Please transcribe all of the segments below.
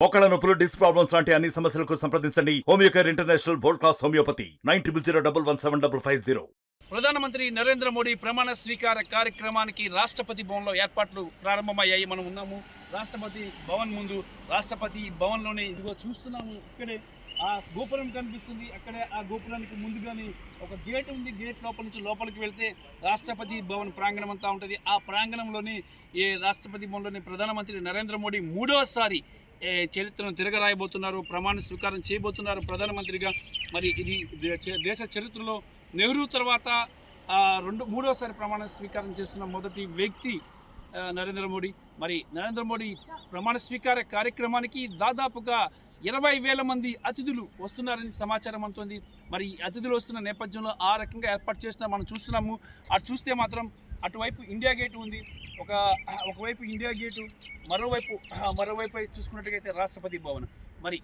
మోకాళ్ళ నొప్పులు, disc problems లాంటి అన్ని సమస్యలకు సంప్రదించండి Homeocare international world class homeopathy 9001175550. ప్రధానమంత్రి నరేంద్ర మోడీ ప్రమాణ స్వీకార కార్యక్రమానికి రాష్ట్రపతి భవన్లో ఏర్పాట్లు ప్రారంభమయ్యాయి. మనం ఉన్నాము రాష్ట్రపతి భవన్ ముందు. రాష్ట్రపతి భవన్లోనే ఇదిగో చూస్తున్నాము. ఇక్కడే ఆ గోపురం కనిపిస్తుంది. అక్కడే ఆ గోపురానికి ముందుగానే ఒక గేట్ ఉంది. గేట్ లోపల నుంచి లోపలికి వెళ్తే రాష్ట్రపతి భవన్ ప్రాంగణం అంతా ఉంటుంది. ఆ ప్రాంగణంలోని ఈ రాష్ట్రపతి భవన్లోని ప్రధానమంత్రి నరేంద్ర మోడీ మూడోసారి చరిత్రను తిరగరాయబోతున్నారు. ప్రమాణ స్వీకారం చేయబోతున్నారు ప్రధానమంత్రిగా. మరి ఇది దేశ చరిత్రలో నెహ్రూ తర్వాత మూడోసారి ప్రమాణ స్వీకారం చేస్తున్న మొదటి వ్యక్తి నరేంద్ర మోడీ. మరి నరేంద్ర మోడీ ప్రమాణ స్వీకార కార్యక్రమానికి దాదాపుగా 20,000 మంది అతిథులు వస్తున్నారని సమాచారం అందుతుంది. మరి అతిథులు వస్తున్న నేపథ్యంలో ఆ రకంగా ఏర్పాటు చేస్తున్నా మనం చూస్తున్నాము. అటు చూస్తే మాత్రం అటువైపు ఇండియా గేటు ఉంది. ఒకవైపు ఇండియా గేటు, మరోవైపు చూసుకున్నట్టుగైతే రాష్ట్రపతి భవన్. మరి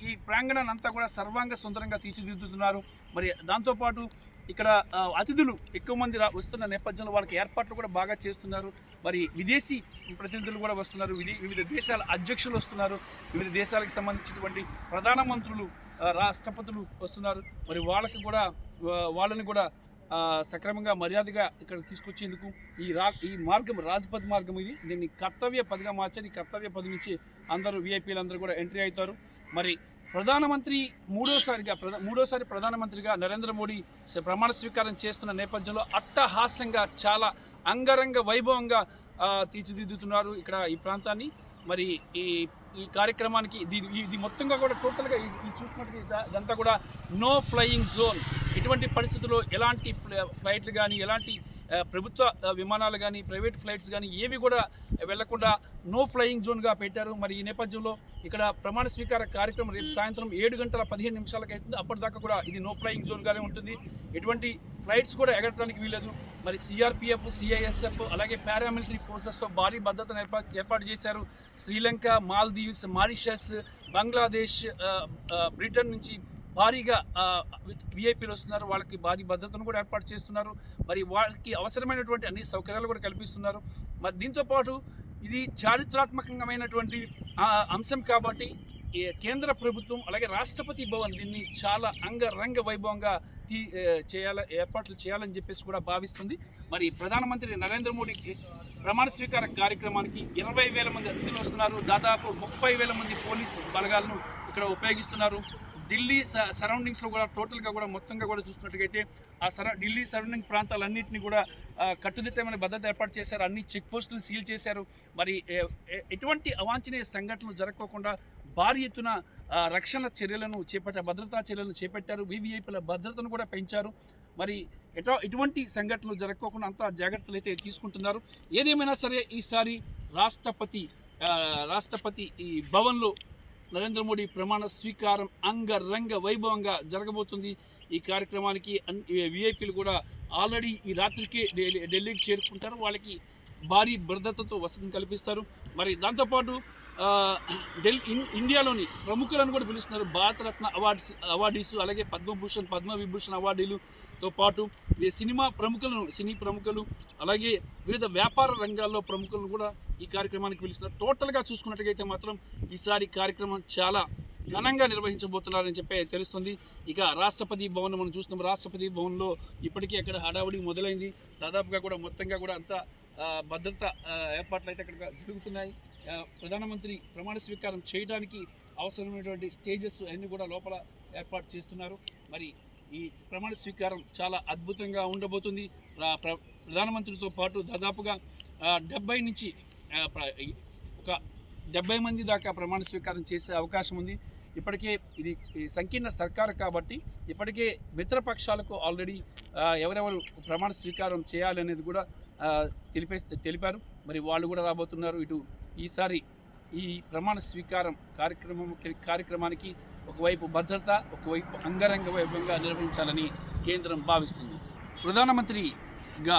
ఈ ప్రాంగణాన్ని అంతా కూడా సర్వాంగ సుందరంగా తీర్చిదిద్దుతున్నారు. మరి దాంతోపాటు ఇక్కడ అతిథులు ఎక్కువ మంది వస్తున్న నేపథ్యంలో వాళ్ళకి ఏర్పాట్లు కూడా బాగా చేస్తున్నారు. మరి విదేశీ ప్రతినిధులు కూడా వస్తున్నారు. వివిధ దేశాల అధ్యక్షులు వస్తున్నారు. వివిధ దేశాలకు సంబంధించినటువంటి ప్రధానమంత్రులు, రాష్ట్రపతులు వస్తున్నారు. మరి వాళ్ళని కూడా సక్రమంగా మర్యాదగా ఇక్కడ తీసుకొచ్చేందుకు ఈ మార్గం రాజ్పథ్ మార్గం ఇది. దీన్ని కర్తవ్య పథగా మార్చారు. ఈ కర్తవ్య పథ నుంచి అందరూ వీఐపీలు అందరూ కూడా ఎంట్రీ అవుతారు. మరి ప్రధానమంత్రి మూడోసారి ప్రధానమంత్రిగా నరేంద్ర మోడీ ప్రమాణ స్వీకారం చేస్తున్న నేపథ్యంలో అట్టహాస్యంగా చాలా అంగరంగ వైభవంగా తీర్చిదిద్దుతున్నారు ఇక్కడ ఈ ప్రాంతాన్ని. మరి ఈ కార్యక్రమానికి ఇది మొత్తంగా కూడా టోటల్గా ఇది చూసినట్టు ఇదంతా కూడా నో ఫ్లయింగ్ జోన్. ఇటువంటి పరిస్థితుల్లో ఎలాంటి ఫ్లైట్లు కానీ, ఎలాంటి ప్రభుత్వ విమానాలు కానీ, ప్రైవేట్ ఫ్లైట్స్ కానీ ఏవి కూడా వెళ్లకుండా నో ఫ్లయింగ్ జోన్గా పెట్టారు. మరి ఈ నేపథ్యంలో ఇక్కడ ప్రమాణ స్వీకార కార్యక్రమం రేపు సాయంత్రం 7:15 అవుతుంది. అప్పటిదాకా కూడా ఇది నో ఫ్లయింగ్ జోన్గానే ఉంటుంది. ఎటువంటి ఫ్లైట్స్ కూడా ఎగరడానికి వీలేదు. మరి సిఆర్పిఎఫ్, సిఐఎస్ఎఫ్ అలాగే పారామిలిటరీ ఫోర్సెస్తో భారీ భద్రతను ఏర్పాటు చేశారు. శ్రీలంక, మాల్దీవ్స్, మారిషస్, బంగ్లాదేశ్, బ్రిటన్ నుంచి భారీగా విఐపీలు వస్తున్నారు. వాళ్ళకి భారీ భద్రతను కూడా ఏర్పాటు చేస్తున్నారు. మరి వాళ్ళకి అవసరమైనటువంటి అన్ని సౌకర్యాలు కూడా కల్పిస్తున్నారు. మరి దీంతోపాటు ఇది చారిత్రాత్మకమైనటువంటి అంశం కాబట్టి కేంద్ర ప్రభుత్వం అలాగే రాష్ట్రపతి భవన్ దీన్ని చాలా అంగరంగ వైభవంగా ఏర్పాట్లు చేయాలని చెప్పేసి కూడా భావిస్తుంది. మరి ప్రధానమంత్రి నరేంద్ర మోడీకి ప్రమాణ స్వీకార కార్యక్రమానికి 20,000 మంది అతిథులు వస్తున్నారు. దాదాపు 30,000 మంది పోలీసు బలగాలను ఇక్కడ ఉపయోగిస్తున్నారు. ఢిల్లీ సరౌండింగ్స్లో కూడా టోటల్గా కూడా మొత్తంగా కూడా చూసినట్టుగైతే ఢిల్లీ సరౌండింగ్ ప్రాంతాలన్నింటినీ కూడా కట్టుదిట్టమైన భద్రత ఏర్పాటు చేశారు. అన్ని చెక్ పోస్టులు సీల్ చేశారు. మరి ఎటువంటి అవాంఛనీయ సంఘటనలు జరగకోకుండా భారీ ఎత్తున రక్షణ చర్యలను భద్రతా చర్యలను చేపట్టారు. వివిఐపీల భద్రతను కూడా పెంచారు. మరి ఎటువంటి సంఘటనలు జరగకోకుండా అంతా జాగ్రత్తలు అయితే తీసుకుంటున్నారు. ఏదేమైనా సరే ఈసారి రాష్ట్రపతి ఈ భవన్లో నరేంద్ర మోడీ ప్రమాణ స్వీకారం అంగరంగ వైభవంగా జరగబోతుంది. ఈ కార్యక్రమానికి విఐపీలు కూడా ఆల్రెడీ ఈ రాత్రికి ఢిల్లీకి చేరుకుంటారు. వాళ్ళకి భారీ భద్రతతో వసతిని కల్పిస్తారు. మరి దాంతోపాటు ఇండియాలోని ప్రముఖులను కూడా పిలుస్తున్నారు. భారతరత్న అవార్డీస్ అలాగే పద్మభూషణ్, పద్మవిభూషణ్ అవార్డులతో పాటు సినీ ప్రముఖులు అలాగే వివిధ వ్యాపార రంగాల్లో ప్రముఖులను కూడా ఈ కార్యక్రమానికి పిలుస్తున్నారు. టోటల్గా చూసుకున్నట్టుగైతే మాత్రం ఈసారి కార్యక్రమం చాలా ఘనంగా నిర్వహించబోతున్నారని తెలుస్తుంది. ఇక రాష్ట్రపతి భవన్ మనం చూస్తున్నాం. రాష్ట్రపతి భవన్లో ఇప్పటికీ అక్కడ హడావుడి మొదలైంది. దాదాపుగా కూడా మొత్తంగా కూడా అంతా భద్రత ఏర్పాట్లు అయితే అక్కడ జరుగుతున్నాయి. ప్రధానమంత్రి ప్రమాణ స్వీకారం చేయడానికి అవసరమైనటువంటి స్టేజెస్ అన్నీ కూడా లోపల ఏర్పాటు చేస్తున్నారు. మరి ఈ ప్రమాణ స్వీకారం చాలా అద్భుతంగా ఉండబోతుంది. ప్రధానమంత్రితో పాటు దాదాపుగా 70 నుంచి ఒక 70 మంది దాకా ప్రమాణ స్వీకారం చేసే అవకాశం ఉంది. ఇప్పటికే ఇది సంకీర్ణ సర్కారు కాబట్టి ఇప్పటికే మిత్రపక్షాలకు ఆల్రెడీ ఎవరెవరు ప్రమాణ స్వీకారం చేయాలనేది కూడా తెలిపారు. మరి వాళ్ళు కూడా రాబోతున్నారు. ఈసారి ఈ ప్రమాణ స్వీకారం కార్యక్రమానికి ఒకవైపు భద్రత, ఒకవైపు అంగరంగ వైభవంగా నిర్వహించాలని కేంద్రం భావిస్తుంది. ప్రధానమంత్రిగా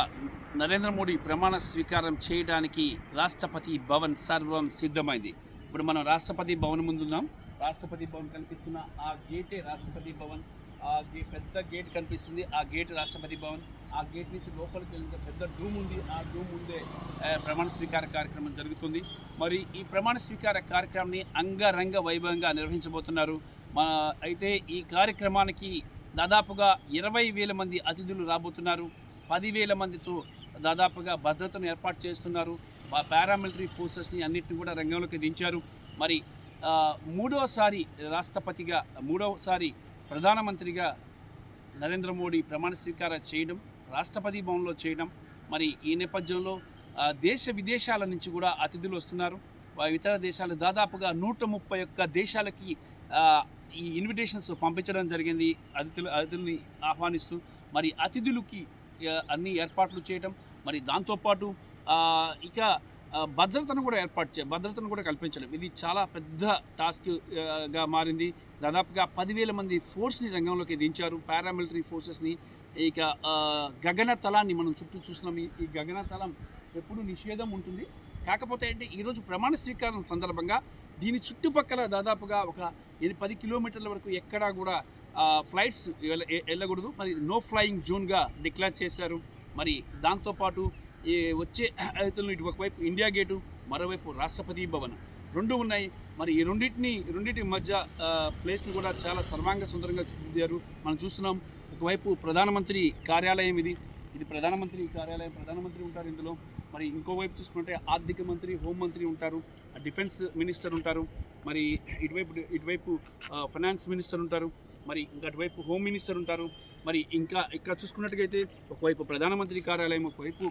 నరేంద్ర మోడీ ప్రమాణ స్వీకారం చేయడానికి రాష్ట్రపతి భవన్ సర్వం సిద్ధమైంది. ఇప్పుడు మనం రాష్ట్రపతి భవన్ ముందున్నాం. రాష్ట్రపతి భవన్ కనిపిస్తున్న ఆ గేటే రాష్ట్రపతి భవన్. పెద్ద గేట్ కనిపిస్తుంది. ఆ గేట్ రాష్ట్రపతి భవన్. ఆ గేట్ నుంచి లోపలికి వెళ్తే పెద్ద డూమ్ ఉంది. ఆ డూమ్ ముందే ప్రమాణ స్వీకార కార్యక్రమం జరుగుతుంది. మరి ఈ ప్రమాణ స్వీకార కార్యక్రమాన్ని అంగరంగ వైభవంగా నిర్వహించబోతున్నారు. అయితే ఈ కార్యక్రమానికి దాదాపుగా 20,000 మంది అతిథులు రాబోతున్నారు. 10,000 మందితో దాదాపుగా భద్రతను ఏర్పాటు చేస్తున్నారు. పారామిలిటరీ ఫోర్సెస్ని అన్నింటిని కూడా రంగంలోకి దించారు. మరి మూడోసారి రాష్ట్రపతిగా, మూడోసారి ప్రధానమంత్రిగా నరేంద్ర మోడీ ప్రమాణ స్వీకారం చేయడం, రాష్ట్రపతి భవన్లో చేయడం. మరి ఈ నేపథ్యంలో దేశ విదేశాల నుంచి కూడా అతిథులు వస్తున్నారు. ఇతర దేశాలు దాదాపుగా 131 దేశాలకి ఈ ఇన్విటేషన్స్ పంపించడం జరిగింది అతిథుల్ని ఆహ్వానిస్తూ. మరి అతిథులకి అన్ని ఏర్పాట్లు చేయడం, మరి దాంతోపాటు ఇక భద్రతను కూడా కల్పించడం, ఇది చాలా పెద్ద టాస్క్గా మారింది. దాదాపుగా 10,000 మంది ఫోర్స్ని రంగంలోకి దించారు, పారామిలిటరీ ఫోర్సెస్ని. ఇక గగనతలాన్ని మనం చుట్టూ చూస్తున్నాం. ఈ గగనతలం ఎప్పుడు నిషేధం ఉంటుంది. కాకపోతే అంటే ఈరోజు ప్రమాణ స్వీకారం సందర్భంగా దీని చుట్టుపక్కల దాదాపుగా ఒక 10 కిలోమీటర్ల వరకు ఎక్కడా కూడా ఫ్లైట్స్ వెళ్ళకూడదు. మరి నో ఫ్లయింగ్ జోన్గా డిక్లేర్ చేశారు. మరి దాంతోపాటు ఈ వచ్చే అతిథులను ఇటు ఒకవైపు ఇండియా గేటు, మరోవైపు రాష్ట్రపతి భవన్ రెండు ఉన్నాయి. మరి ఈ రెండింటి మధ్య ప్లేస్ని కూడా చాలా సర్వాంగ సుందరంగా చూపించారు. మనం చూస్తున్నాం ఒకవైపు ప్రధానమంత్రి కార్యాలయం, ఇది ప్రధానమంత్రి కార్యాలయం, ప్రధానమంత్రి ఉంటారు ఇందులో. మరి ఇంకోవైపు చూసుకుంటే ఆర్థిక మంత్రి, హోంమంత్రి ఉంటారు, డిఫెన్స్ మినిస్టర్ ఉంటారు, మరి ఇటువైపు ఫైనాన్స్ మినిస్టర్ ఉంటారు, మరి ఇంకా అటువైపు హోమ్ మినిస్టర్ ఉంటారు. మరి ఇంకా ఇక్కడ చూసుకున్నట్టుగైతే ఒకవైపు ప్రధానమంత్రి కార్యాలయం, ఒకవైపు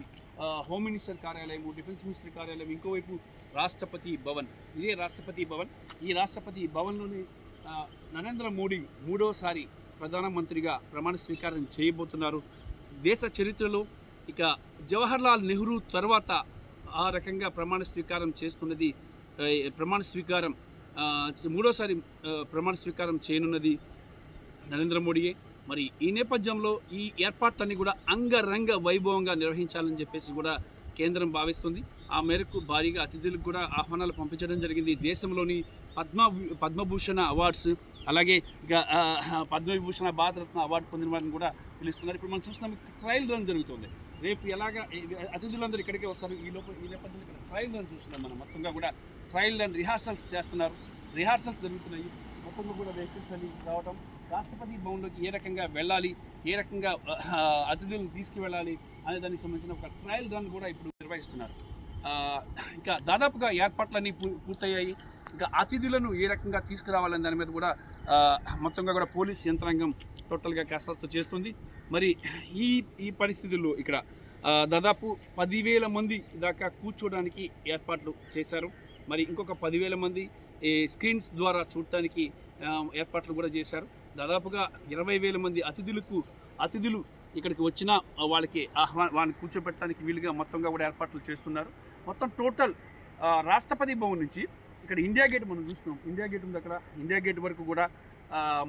హోమ్ మినిస్టర్ కార్యాలయం, డిఫెన్స్ మినిస్టర్ కార్యాలయం, ఇంకోవైపు రాష్ట్రపతి భవన్. ఇదే రాష్ట్రపతి భవన్. ఈ రాష్ట్రపతి భవన్లోని నరేంద్ర మోడీ మూడోసారి ప్రధానమంత్రిగా ప్రమాణ స్వీకారం చేయబోతున్నారు. దేశ చరిత్రలో ఇక జవహర్లాల్ నెహ్రూ తర్వాత ఆ రకంగా ప్రమాణ స్వీకారం చేస్తున్నది, మూడోసారి ప్రమాణ స్వీకారం చేయనున్నది నరేంద్ర మోడీయే. మరి ఈ నేపథ్యంలో ఈ ఏర్పాట్లన్నీ కూడా అంగరంగ వైభవంగా నిర్వహించాలని చెప్పేసి కూడా కేంద్రం భావిస్తుంది. ఆ మేరకు భారీగా అతిథులకు కూడా ఆహ్వానాలు పంపించడం జరిగింది. దేశంలోని పద్మభూషణ అవార్డ్స్, అలాగే పద్మవిభూషణ, భారతరత్న అవార్డు పొందిన వారిని కూడా పిలుస్తున్నారు. ఇప్పుడు మనం చూస్తున్నాం ట్రయల్ రన్ జరుగుతుంది. రేపు ఎలాగా అతిథులందరూ ఇక్కడికే వస్తారు. ఈ నేపథ్యంలో ఇక్కడ ట్రయల్ రన్ చూస్తున్నాం. మనం మొత్తంగా కూడా ట్రయల్ రన్ రిహార్సల్స్ చేస్తున్నారు. రిహార్సల్స్ జరుగుతున్నాయి. మొత్తంగా కూడా వెహికల్స్ అన్ని రావటం, రాష్ట్రపతి భవన్లోకి ఏ రకంగా వెళ్ళాలి, ఏ రకంగా అతిథులను తీసుకువెళ్ళాలి అనే దానికి సంబంధించిన ఒక ట్రయల్ రన్ కూడా ఇప్పుడు నిర్వహిస్తున్నారు. ఇంకా దాదాపుగా ఏర్పాట్లన్నీ పూర్తయ్యాయి. ఇంకా అతిథులను ఏ రకంగా తీసుకురావాలనే దాని మీద కూడా మొత్తంగా కూడా పోలీస్ యంత్రాంగం టోటల్గా కసరత్తు చేస్తుంది. మరి ఈ పరిస్థితుల్లో ఇక్కడ దాదాపు 10,000 మంది దాకా కూర్చోడానికి ఏర్పాట్లు చేశారు. మరి ఇంకొక 10,000 మంది స్క్రీన్స్ ద్వారా చూడటానికి ఏర్పాట్లు కూడా చేశారు. దాదాపుగా 20,000 మంది అతిథులు ఇక్కడికి వచ్చినా వాళ్ళని కూర్చోబెట్టడానికి వీలుగా మొత్తంగా కూడా ఏర్పాట్లు చేస్తున్నారు. మొత్తం టోటల్ రాష్ట్రపతి భవన్ నుంచి ఇక్కడ ఇండియా గేట్ మనం చూస్తున్నాం. ఇండియా గేట్ ఉంది అక్కడ. ఇండియా గేట్ వరకు కూడా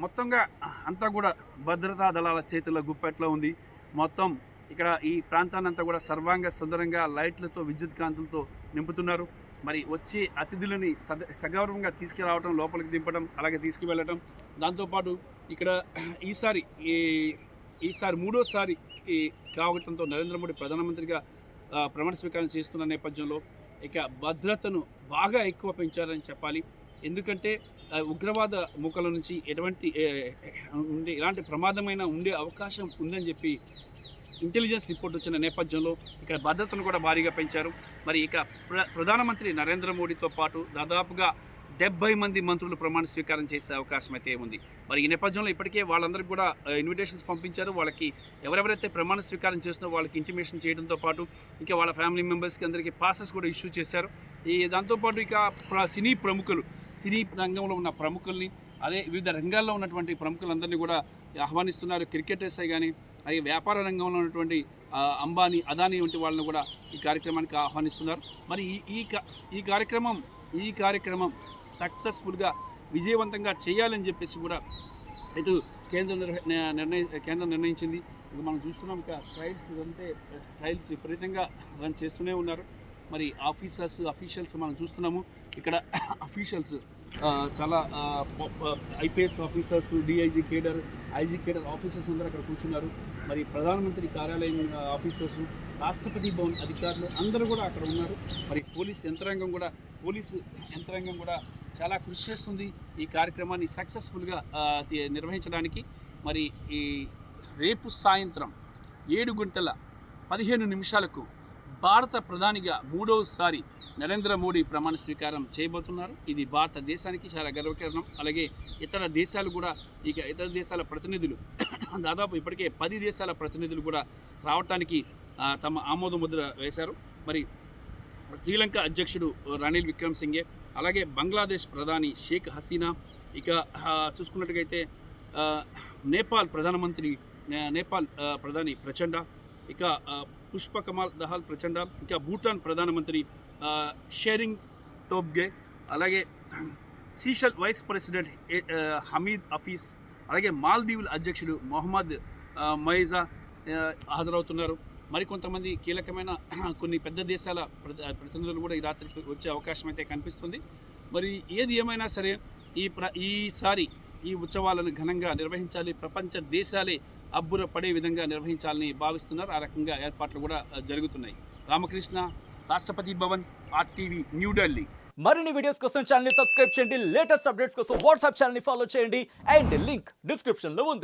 మొత్తంగా అంతా కూడా భద్రతా దళాల చేతుల్లో గుప్పెట్లో ఉంది. మొత్తం ఇక్కడ ఈ ప్రాంతాన్ని అంతా కూడా సర్వాంగ సుందరంగా లైట్లతో, విద్యుత్ కాంతులతో నింపుతున్నారు. మరి వచ్చే అతిథులని సగౌరవంగా తీసుకురావడం, లోపలికి దింపడం, అలాగే తీసుకువెళ్ళటం. దాంతోపాటు ఇక్కడ ఈసారి మూడోసారి కావడంతో నరేంద్ర మోడీ ప్రధానమంత్రిగా ప్రమాణ స్వీకారం చేస్తున్న నేపథ్యంలో ఇక భద్రతను బాగా ఎక్కువ పెంచారని చెప్పాలి. ఎందుకంటే ఉగ్రవాద మూకల నుంచి ఎలాంటి ప్రమాదమైన ఉండే అవకాశం ఉందని చెప్పి ఇంటెలిజెన్స్ రిపోర్ట్ వచ్చిన నేపథ్యంలో ఇక్కడ భద్రతను కూడా భారీగా పెంచారు. మరి ఇక ప్రధానమంత్రి నరేంద్ర మోడీతో పాటు దాదాపుగా 70 మంది మంత్రులు ప్రమాణ స్వీకారం చేసే అవకాశం అయితే ఉంది. మరి ఈ నేపథ్యంలో ఇప్పటికే వాళ్ళందరికీ కూడా ఇన్విటేషన్స్ పంపించారు. వాళ్ళకి ఎవరెవరైతే ప్రమాణ స్వీకారం చేస్తున్నారో వాళ్ళకి ఇంటిమేషన్ చేయడంతో పాటు ఇంకా వాళ్ళ ఫ్యామిలీ మెంబర్స్కి అందరికీ పాసెస్ కూడా ఇష్యూ చేశారు. దాంతోపాటు ఇక సినీ రంగంలో ఉన్న ప్రముఖుల్ని, అదే వివిధ రంగాల్లో ఉన్నటువంటి ప్రముఖులందరినీ కూడా ఆహ్వానిస్తున్నారు. క్రికెటర్సే కానీ, అలాగే వ్యాపార రంగంలో ఉన్నటువంటి అంబానీ, అదానీ వంటి వాళ్ళని కూడా ఈ కార్యక్రమానికి ఆహ్వానిస్తున్నారు. మరి ఈ కార్యక్రమం సక్సెస్ఫుల్గా, విజయవంతంగా చేయాలని చెప్పేసి కూడా ఇటు కేంద్రం నిర్ణయించింది. ఇక మనం చూస్తున్నాం ఇక ట్రయల్స్ విపరీతంగా రన్ చేస్తూనే ఉన్నారు. మరి అఫీషియల్స్ మనం చూస్తున్నాము. ఇక్కడ అఫీషియల్స్ చాలా IPS officers, DIG cadre, IG cadre officers అందరూ అక్కడ కూర్చున్నారు. మరి ప్రధానమంత్రి కార్యాలయం ఆఫీసర్స్, రాష్ట్రపతి భవన్ అధికారులు అందరూ కూడా అక్కడ ఉన్నారు. మరి పోలీసు యంత్రాంగం కూడా చాలా కృషి చేస్తుంది ఈ కార్యక్రమాన్ని సక్సెస్ఫుల్గా నిర్వహించడానికి. మరి ఈ రేపు సాయంత్రం 7:15 భారత ప్రధానిగా 3వసారి నరేంద్ర మోడీ ప్రమాణ స్వీకారం చేయబోతున్నారు. ఇది భారతదేశానికి చాలా గర్వకారణం. అలాగే ఇతర దేశాల ప్రతినిధులు దాదాపు ఇప్పటికే 10 దేశాల ప్రతినిధులు కూడా రావటానికి తమ ఆమోద ముద్ర వేశారు. మరి శ్రీలంక అధ్యక్షుడు రనిల్ విక్రమసింఘే, అలాగే బంగ్లాదేశ్ ప్రధాని షేక్ హసీనా, ఇక చూసుకున్నట్టుగైతే నేపాల్ ప్రధాని ప్రచండ, ఇక పుష్పకమాల్ దహాల్ ప్రచండ, ఇక భూటాన్ ప్రధానమంత్రి షెరింగ్ టోబ్గే, అలాగే Seychelles vice president Hamid Hafeez, అలాగే మాల్దీవుల అధ్యక్షుడు మొహమ్మద్ మొయిజా హాజరవుతున్నారు. మరికొంతమంది కీలకమైన కొన్ని పెద్ద దేశాల ప్రతినిధులు కూడా ఈ రాత్రికి వచ్చే అవకాశం అయితే కనిపిస్తుంది. మరి ఏది ఏమైనా సరే ఈసారి ఈ ఉత్సవాలను ఘనంగా నిర్వహించాలి, ప్రపంచ దేశాలే అబ్బుర పడే విధంగా నిర్వహించాలని భావిస్తున్నారు. ఆ రకంగా ఏర్పాట్లు కూడా జరుగుతున్నాయి. రామకృష్ణ, రాష్ట్రపతి భవన్, RTV, న్యూఢిల్లీ. మరిన్ని వీడియోస్ కోసం ఛానల్ ని సబ్స్క్రైబ్ చేయండి. లేటెస్ట్ అప్డేట్స్ కోసం వాట్సాప్ ఛానల్ ని ఫాలో చేయండి. అండ్ లింక్ డిస్క్రిప్షన్ లో ఉంది.